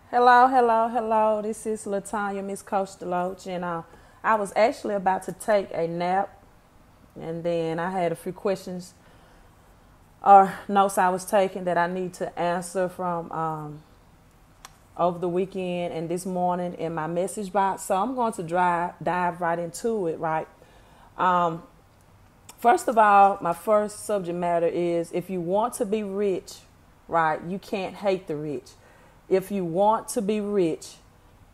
Hello, hello, hello. This is Latanya, Miss Coach Deloach, and I was actually about to take a nap, and then I had a few questions or notes I was taking that I need to answer from over the weekend and this morning in my message box. So I'm going to dive right into it. Right. Um, First of all, my first subject matter is if you want to be rich, right, you can't hate the rich. If you want to be rich,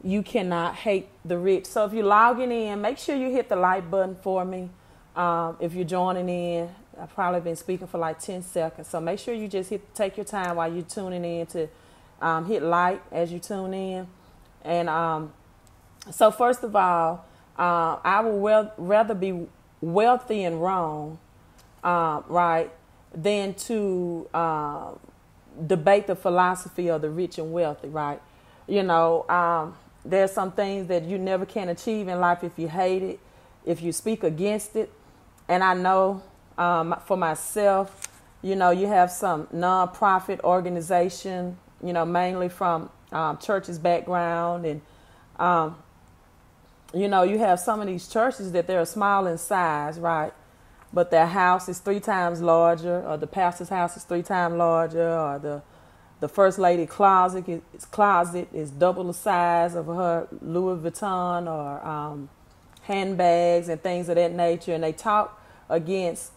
you cannot hate the rich. So if you're logging in, make sure you hit the like button for me. If you're joining in, I've probably been speaking for like 10 seconds. So make sure you just take your time while you're tuning in to hit like as you tune in. And so first of all, I would rather be wealthy and wrong, right, than to debate the philosophy of the rich and wealthy, right? There's some things that you never can achieve in life if you hate it, if you speak against it. And I know for myself, you have some nonprofit organization, mainly from church's background. And, you have some of these churches that they're small in size, right? But their house is 3 times larger, or the pastor's house is 3 times larger, or the first lady closet is double the size of her Louis Vuitton or handbags and things of that nature. And they talk against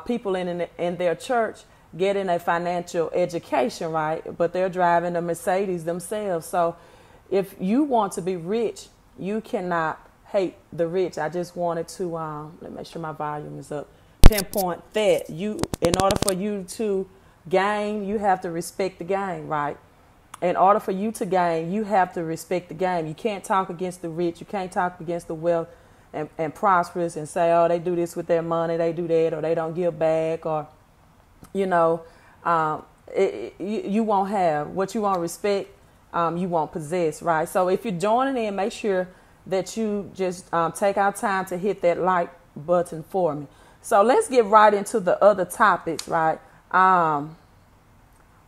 people in their church getting a financial education, right? But they're driving a Mercedes themselves. So if you want to be rich, you cannot hate the rich. I just wanted to let me make sure my volume is up. Pinpoint that in order for you to gain, you have to respect the game, right? In order for you to gain, you have to respect the game. You can't talk against the rich. You can't talk against the wealth and prosperous and say, oh, they do this with their money, they do that, or they don't give back, or you won't have what you want to respect. You won't possess, right? So if you're joining in, make sure that you just take out time to hit that like button for me. So let's get right into the other topics, right?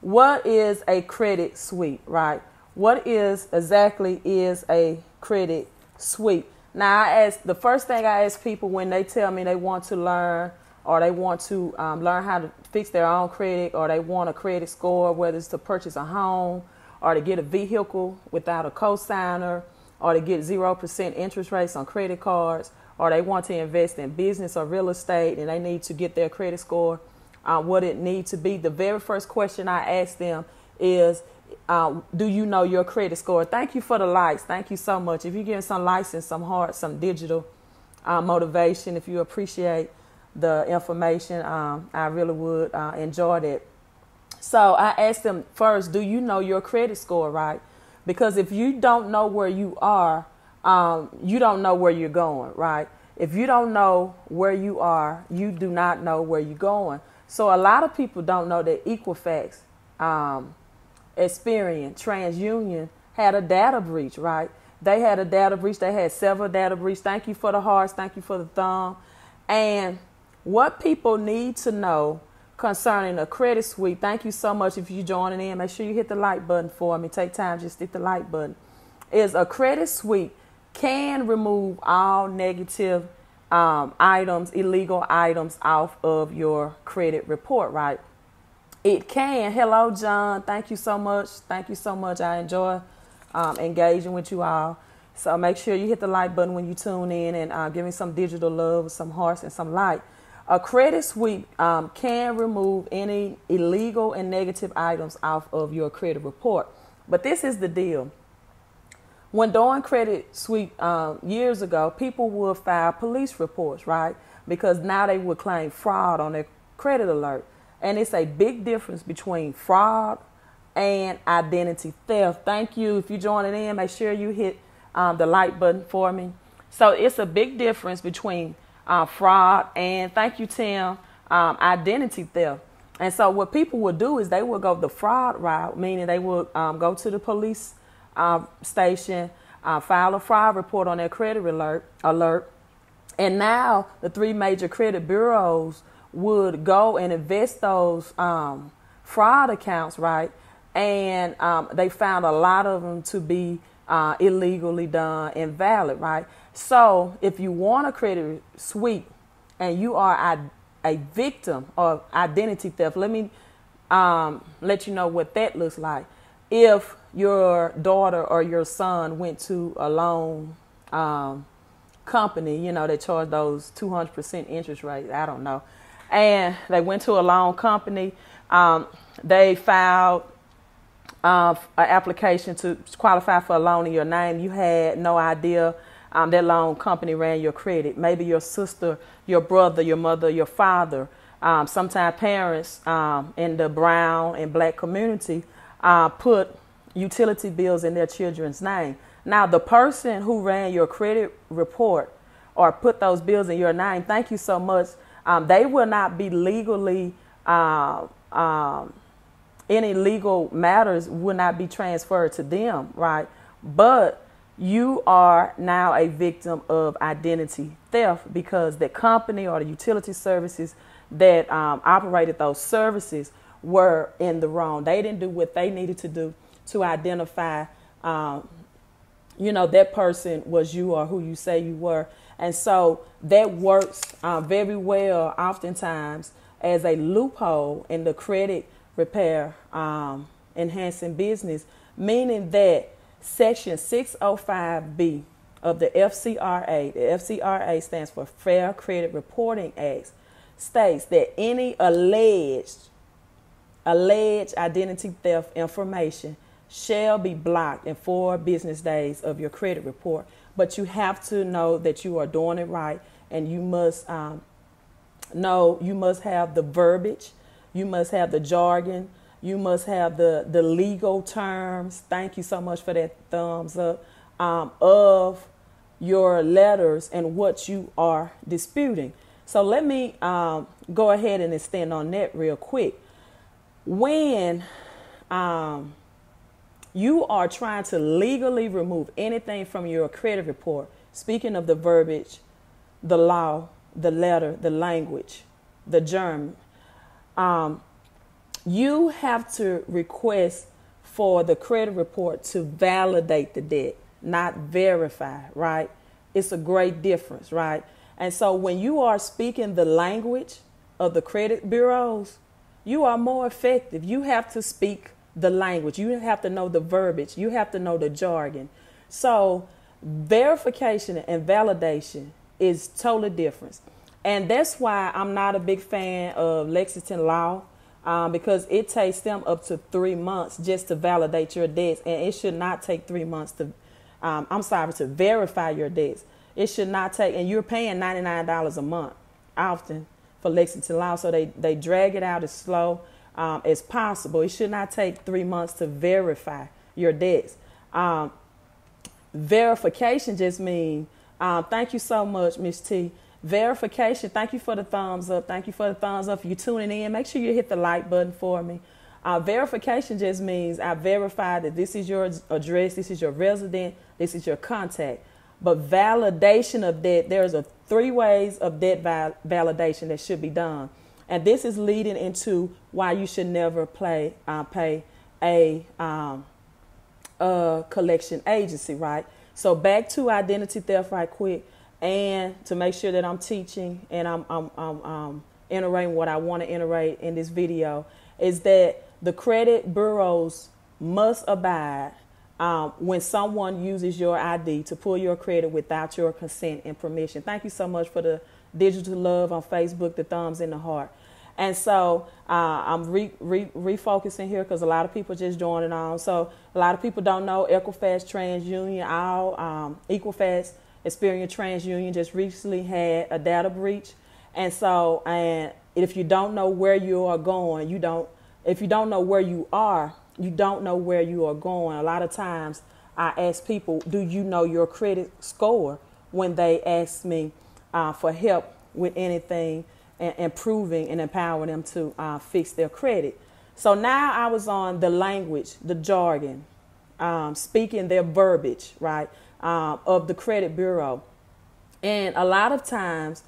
What is a credit sweep, right? What exactly is a credit sweep? Now, the first thing I ask people when they tell me they want to learn or they want to learn how to fix their own credit, or they want a credit score, whether it's to purchase a home or to get a vehicle without a cosigner, or to get 0% interest rates on credit cards, or they want to invest in business or real estate and they need to get their credit score, what it needs to be. The very first question I ask them is, do you know your credit score? Thank you for the likes. Thank you so much. If you're getting some likes and some hearts, some digital motivation, if you appreciate the information, I really would enjoy that. So I asked them first, do you know your credit score, right? Because if you don't know where you are, you don't know where you're going, right? If you don't know where you are, you do not know where you're going. So a lot of people don't know that Equifax, Experian, TransUnion had a data breach, right? They had a data breach. They had several data breaches. Thank you for the hearts. Thank you for the thumb. And what people need to know concerning a credit sweep, thank you so much if you're joining in. Make sure you hit the like button for me. Take time, just hit the like button. Is a credit sweep can remove all negative items, illegal items off of your credit report, right? It can. Hello, John. Thank you so much. Thank you so much. I enjoy engaging with you all. So make sure you hit the like button when you tune in and give me some digital love, some hearts, and some like. A credit sweep can remove any illegal and negative items off of your credit report. But this is the deal. When doing credit sweep years ago, people would file police reports, right? Because now they would claim fraud on their credit alert. And it's a big difference between fraud and identity theft. Thank you. If you're joining in, make sure you hit the like button for me. So it's a big difference between fraud and, thank you, Tim, identity theft. And so what people would do is they would go the fraud route, meaning they would go to the police station, file a fraud report on their credit alert. And now the 3 major credit bureaus would go and invest those fraud accounts, right? and they found a lot of them to be illegally done, invalid, right? So if you want a credit suite and you are a victim of identity theft, let me let you know what that looks like. If your daughter or your son went to a loan company, you know, they charge those 200% interest rate, I don't know, and they went to a loan company, they filed an application to qualify for a loan in your name. You had no idea that loan company ran your credit. Maybe your sister, your brother, your mother, your father, sometimes parents in the brown and black community put utility bills in their children's name. Now, the person who ran your credit report or put those bills in your name, thank you so much. They will not be legally, any legal matters will not be transferred to them, right? But you are now a victim of identity theft because the company or the utility services that operated those services were in the wrong. They didn't do what they needed to do to identify, you know, that person was you or who you say you were. And so that works very well oftentimes as a loophole in the credit repair enhancing business, meaning that Section 605B of the FCRA, the FCRA stands for Fair Credit Reporting Act, states that any alleged identity theft information shall be blocked in 4 business days of your credit report. But you have to know that you are doing it right, and you must know, you must have the verbiage, you must have the jargon, you must have the legal terms. Thank you so much for that thumbs up of your letters and what you are disputing. So let me go ahead and extend on that real quick. When you are trying to legally remove anything from your credit report, speaking of the verbiage, the law, the letter, the language, the germ, you have to request for the credit report to validate the debt, not verify, right? It's a great difference, right? And so when you are speaking the language of the credit bureaus, you are more effective. You have to speak the language. You have to know the verbiage. You have to know the jargon. So verification and validation is totally different. And that's why I'm not a big fan of Lexington Law, because it takes them up to 3 months just to validate your debts. And it should not take 3 months to, to verify your debts. It should not take, and you're paying $99 a month often for Lexington Law. So they drag it out as slow as possible. It should not take 3 months to verify your debts. Verification just means, thank you so much, Miss T. Verification, thank you for the thumbs up. Thank you for the thumbs up. If you're tuning in, make sure you hit the like button for me. Verification just means I verified that this is your address, this is your resident, this is your contact. But validation of debt, there's 3 ways of debt validation that should be done. And this is leading into why you should never pay a collection agency, right? So back to identity theft right quick, and to make sure that I'm teaching and I'm iterating what I want to iterate in this video, is that the credit bureaus must abide when someone uses your ID to pull your credit without your consent and permission. Thank you so much for the digital love on Facebook, the thumbs in the heart. And so I'm refocusing here because a lot of people just joining on. So a lot of people don't know Equifax TransUnion, all Equifax, Experian TransUnion just recently had a data breach. And so, and if you don't know where you are going, if you don't know where you are, you don't know where you are going. A lot of times I ask people, do you know your credit score, when they ask me for help with anything and improving and empowering them to fix their credit. So now I was on the language, the jargon, speaking their verbiage, right, of the credit bureau. And a lot of times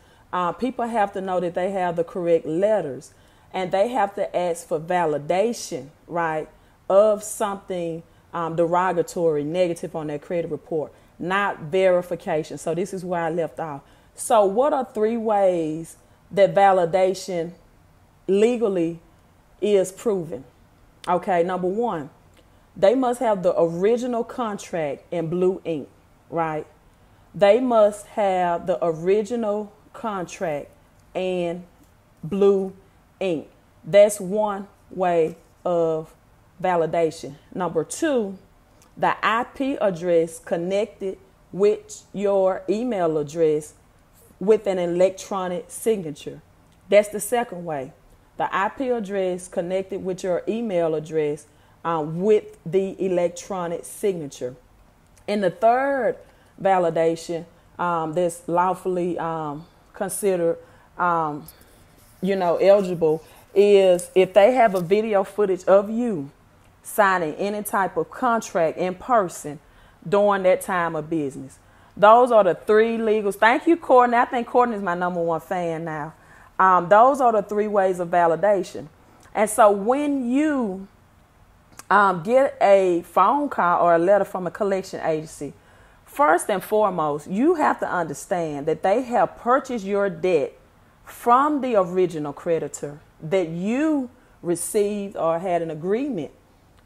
people have to know that they have the correct letters, and they have to ask for validation, right, of something derogatory, negative on their credit report, not verification. So this is where I left off. So what are 3 ways that validation legally is proven? Okay, number 1, they must have the original contract in blue ink, right? They must have the original contract in blue ink. That's one way of validation. Number 2, the IP address connected with your email address with an electronic signature. That's the second way. The IP address connected with your email address with the electronic signature. And the third validation that's lawfully considered, eligible is if they have a video footage of you signing any type of contract in person during that time of business. Those are the 3 legals. Thank you, Courtney. I think Courtney is my #1 fan now. Those are the 3 ways of validation. And so when you get a phone call or a letter from a collection agency, first and foremost, you have to understand that they have purchased your debt from the original creditor that you received or had an agreement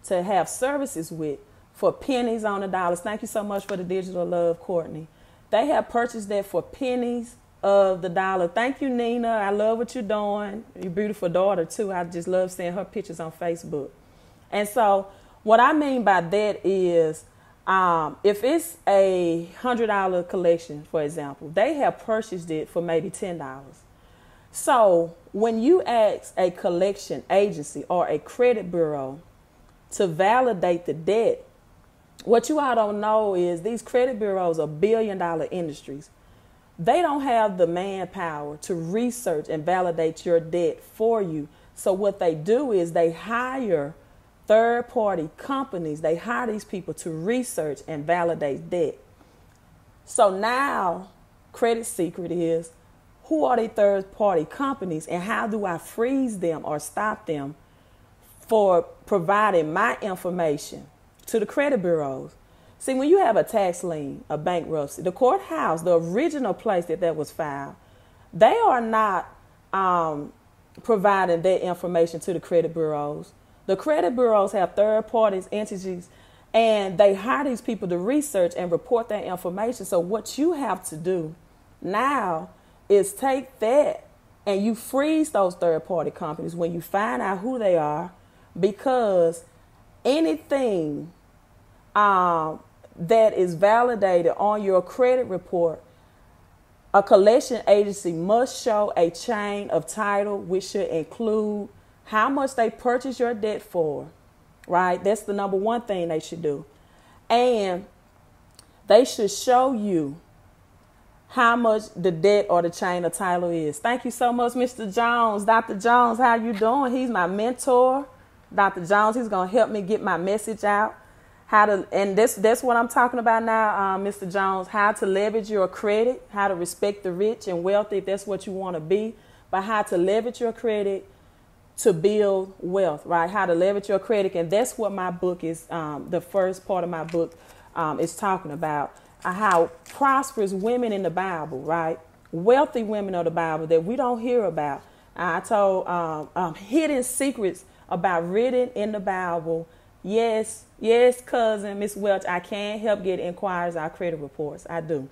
to have services with for pennies on the dollars. Thank you so much for the digital love, Courtney. They have purchased that for pennies of the dollar. Thank you, Nina. I love what you're doing. Your beautiful daughter, too. I just love seeing her pictures on Facebook. And so what I mean by that is if it's a $100 collection, for example, they have purchased it for maybe $10. So when you ask a collection agency or a credit bureau to validate the debt, what you all don't know is these credit bureaus are billion-dollar industries. They don't have the manpower to research and validate your debt for you. So what they do is they hire third-party companies. They hire these people to research and validate debt. So now, credit secret is, who are the third-party companies and how do I freeze them or stop them for providing my information to the credit bureaus? See, when you have a tax lien, a bankruptcy, the courthouse, the original place that was filed, they are not providing that information to the credit bureaus. The credit bureaus have third parties, entities, and they hire these people to research and report that information. So what you have to do now is take that and you freeze those third party companies when you find out who they are, because anything that is validated on your credit report, a collection agency must show a chain of title, which should include how much they purchased your debt for, right? That's the #1 thing they should do. And they should show you how much the debt or the chain of title is. Thank you so much, Mr. Jones. Dr. Jones, how you doing? He's my mentor. Dr. Jones, he's going to help me get my message out. And that's what I'm talking about now, Mr. Jones, how to leverage your credit, how to respect the rich and wealthy if that's what you want to be, but how to leverage your credit to build wealth, right? How to leverage your credit. And that's what my book is, the first part of my book is talking about, how prosperous women in the Bible, right? Wealthy women of the Bible that we don't hear about. I told hidden secrets about written in the Bible. Yes, cousin, Miss Welch, I can't help get inquiries, our credit reports. I do.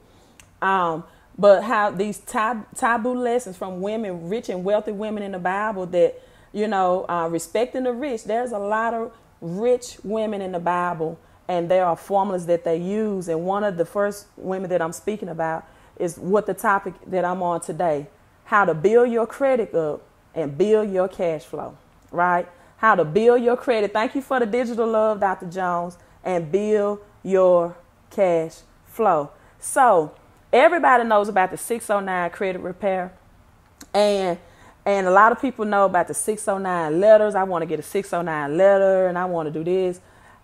But how these taboo lessons from women, rich and wealthy women in the Bible that, respecting the rich. There's a lot of rich women in the Bible, and there are formulas that they use. And one of the first women that I'm speaking about is what the topic that I'm on today, how to build your credit up and build your cash flow, right? How to build your credit. Thank you for the digital love, Dr. Jones, and build your cash flow. So everybody knows about the 609 credit repair, and a lot of people know about the 609 letters. I want to get a 609 letter and I want to do this.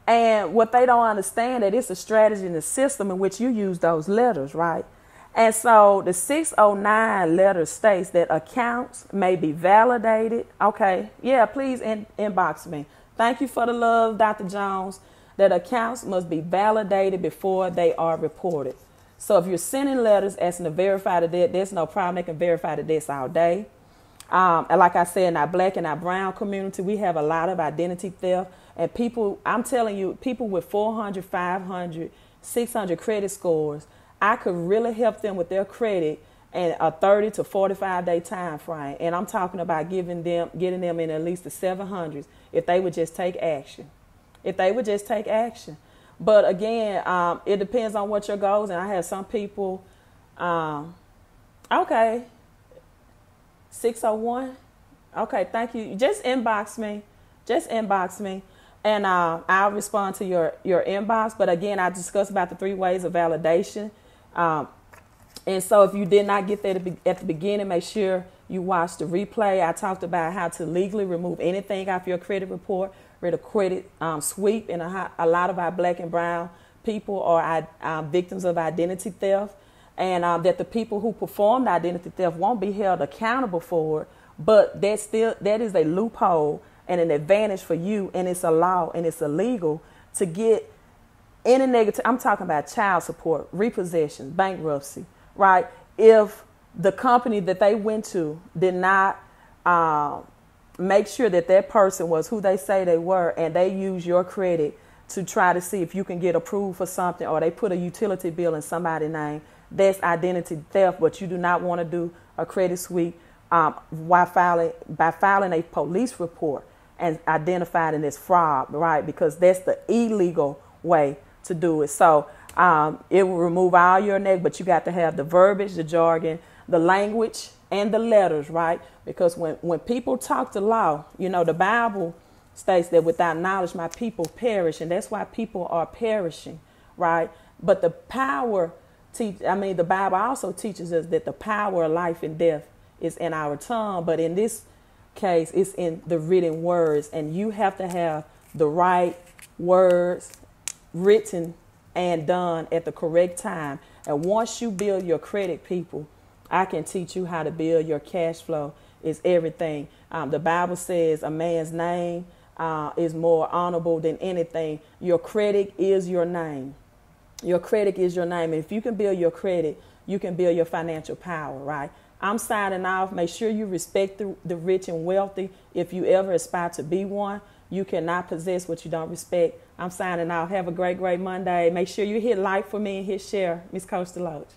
And what they don't understand that it's a strategy in the system in which you use those letters, right? And so the 609 letter states that accounts may be validated. Okay. Yeah, please inbox me. Thank you for the love, Dr. Jones. That accounts must be validated before they are reported. So if you're sending letters asking to verify the debt, there's no problem. They can verify the debts all day. And like I said, in our black and our brown community, we have a lot of identity theft. And people, I'm telling you, people with 400, 500, 600 credit scores, I could really help them with their credit in a 30 to 45 day time frame. And I'm talking about getting them in at least the 700s if they would just take action. If they would just take action. But again, it depends on what your goals. And I have some people, okay, 601. Okay, thank you. Just inbox me. Just inbox me. And I'll respond to your inbox. But again, I discussed about the 3 ways of validation. And so if you did not get that at the beginning, make sure you watch the replay. I talked about how to legally remove anything off your credit report, with a credit sweep. And a lot of our black and brown people are victims of identity theft. And that the people who performed identity theft won't be held accountable for it. But that is a loophole and an advantage for you. And it's a law and it's illegal to get any negative. I'm talking about child support, repossession, bankruptcy, right? If the company that they went to did not make sure that that person was who they say they were, and they use your credit to try to see if you can get approved for something, or they put a utility bill in somebody's name, that's identity theft. But you do not want to do a credit sweep by filing a police report and identifying it as fraud, right? Because that's the illegal way to do it. So it will remove all your negative, but you got to have the verbiage, the jargon, the language, and the letters, right? Because when people talk the law, you know, the Bible states that without knowledge, my people perish. And that's why people are perishing, right? But the power, the Bible also teaches us that the power of life and death is in our tongue. But in this case, it's in the written words. And you have to have the right words written and done at the correct time. And once you build your credit, people, I can teach you how to build your cash flow. Is everything. The Bible says a man's name is more honorable than anything. Your credit is your name. Your credit is your name. And if you can build your credit, you can build your financial power, right? I'm signing off. Make sure you respect the rich and wealthy. If you ever aspire to be one, you cannot possess what you don't respect. I'm signing off. Have a great, great Monday. Make sure you hit like for me and hit share. Miss Coach Deloach.